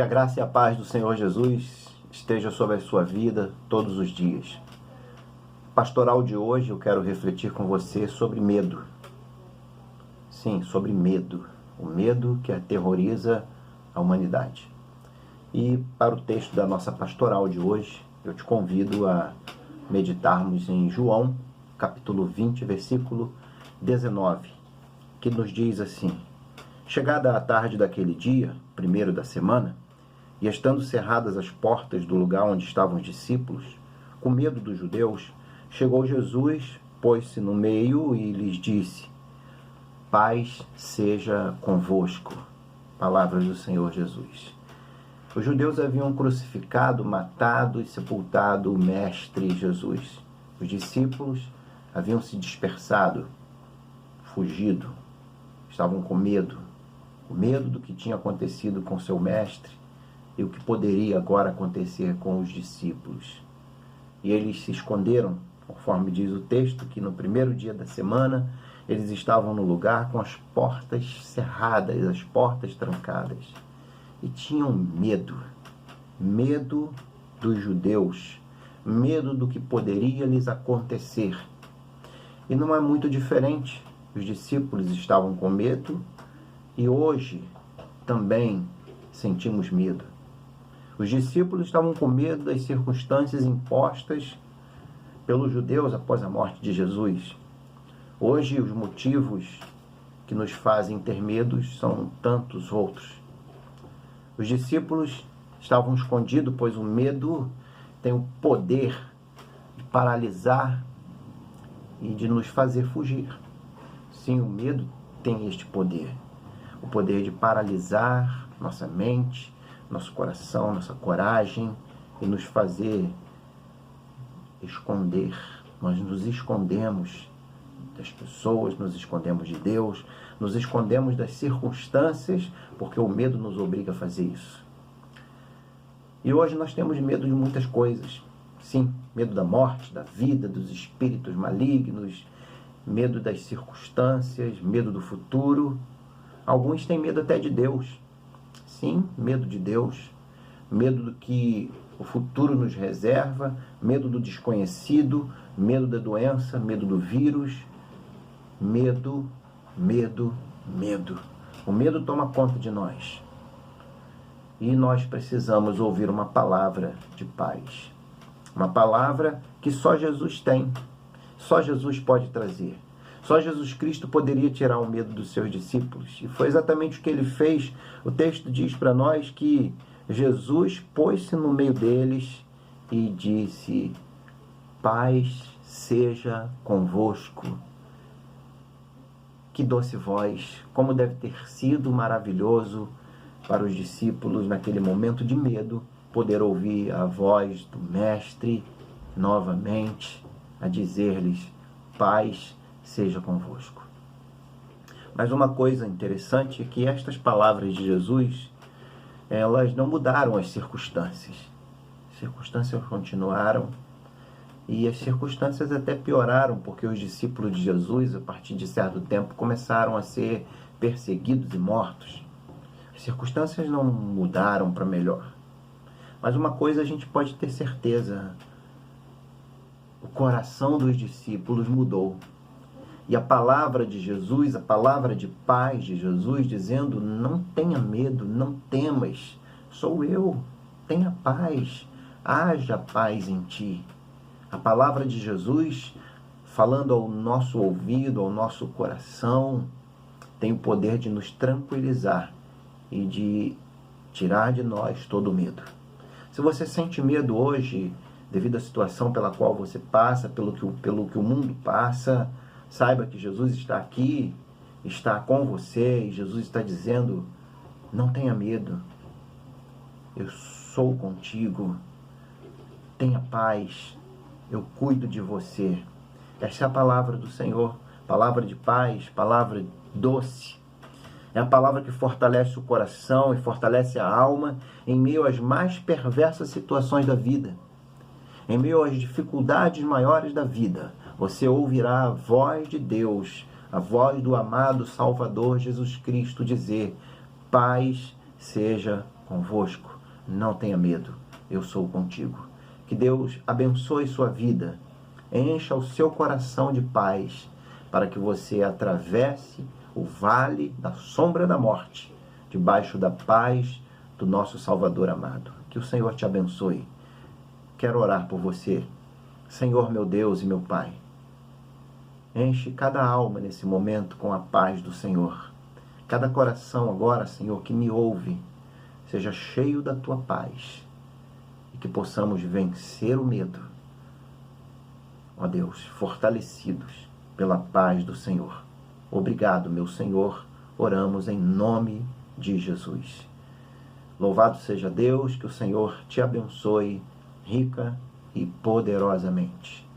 Que a graça e a paz do Senhor Jesus esteja sobre a sua vida todos os dias. Pastoral de hoje eu quero refletir com você sobre medo. Sim, sobre medo. O medo que aterroriza a humanidade. E para o texto da nossa pastoral de hoje, eu te convido a meditarmos em João, capítulo 20, versículo 19, que nos diz assim: Chegada a tarde daquele dia, primeiro da semana, e estando cerradas as portas do lugar onde estavam os discípulos, com medo dos judeus, chegou Jesus, pôs-se no meio e lhes disse: Paz seja convosco. Palavras do Senhor Jesus. Os judeus haviam crucificado, matado e sepultado o Mestre Jesus. Os discípulos haviam se dispersado, fugido, estavam com medo. O medo do que tinha acontecido com seu mestre e o que poderia agora acontecer com os discípulos. E eles se esconderam, conforme diz o texto, que no primeiro dia da semana eles estavam no lugar com as portas cerradas, as portas trancadas. E tinham medo dos judeus, medo do que poderia lhes acontecer. E não é muito diferente. Os discípulos estavam com medo e hoje também sentimos medo. Os discípulos estavam com medo das circunstâncias impostas pelos judeus após a morte de Jesus. Hoje os motivos que nos fazem ter medos são tantos outros. Os discípulos estavam escondidos, pois o medo tem o poder de paralisar e de nos fazer fugir. Sim, o medo tem este poder. O poder de paralisar nossa mente, nosso coração, nossa coragem e nos fazer esconder. Nós nos escondemos das pessoas, nos escondemos de Deus, nos escondemos das circunstâncias, porque o medo nos obriga a fazer isso. E hoje nós temos medo de muitas coisas. Sim, medo da morte, da vida, dos espíritos malignos, medo das circunstâncias, medo do futuro. Alguns têm medo até de Deus. Sim, medo de Deus, medo do que o futuro nos reserva, medo do desconhecido, medo da doença, medo do vírus. Medo. O medo toma conta de nós. E nós precisamos ouvir uma palavra de paz. Uma palavra que só Jesus tem. Só Jesus pode trazer. Só Jesus Cristo poderia tirar o medo dos seus discípulos. E foi exatamente o que ele fez. O texto diz para nós que Jesus pôs-se no meio deles e disse: Paz seja convosco. Que doce voz, como deve ter sido maravilhoso para os discípulos naquele momento de medo, poder ouvir a voz do Mestre novamente a dizer-lhes: Paz seja convosco. Mas uma coisa interessante é que estas palavras de Jesus, elas não mudaram as circunstâncias. As circunstâncias continuaram e as circunstâncias até pioraram, porque os discípulos de Jesus, a partir de certo tempo, começaram a ser perseguidos e mortos. As circunstâncias não mudaram para melhor. Mas uma coisa a gente pode ter certeza: o coração dos discípulos mudou. E a palavra de Jesus, a palavra de paz de Jesus, dizendo: não tenha medo, não temas, sou eu, tenha paz, haja paz em ti. A palavra de Jesus, falando ao nosso ouvido, ao nosso coração, tem o poder de nos tranquilizar e de tirar de nós todo o medo. Se você sente medo hoje, devido à situação pela qual você passa, pelo que o mundo passa, saiba que Jesus está aqui, está com você, e Jesus está dizendo: não tenha medo, eu sou contigo, tenha paz, eu cuido de você. Essa é a palavra do Senhor, palavra de paz, palavra doce. É a palavra que fortalece o coração e fortalece a alma em meio às mais perversas situações da vida. Em meio às dificuldades maiores da vida, você ouvirá a voz de Deus, a voz do amado Salvador Jesus Cristo dizer: paz seja convosco. não tenha medo, eu sou contigo. Que Deus abençoe sua vida, encha o seu coração de paz, para que você atravesse o vale da sombra da morte, debaixo da paz do nosso Salvador amado. Que o Senhor te abençoe. Quero orar por você. Senhor, meu Deus e meu Pai, enche cada alma nesse momento com a paz do Senhor. Cada coração agora, Senhor, que me ouve, seja cheio da tua paz e que possamos vencer o medo. Ó Deus, fortalecidos pela paz do Senhor. Obrigado, meu Senhor. Oramos em nome de Jesus. Louvado seja Deus, que o Senhor te abençoe rica e poderosamente.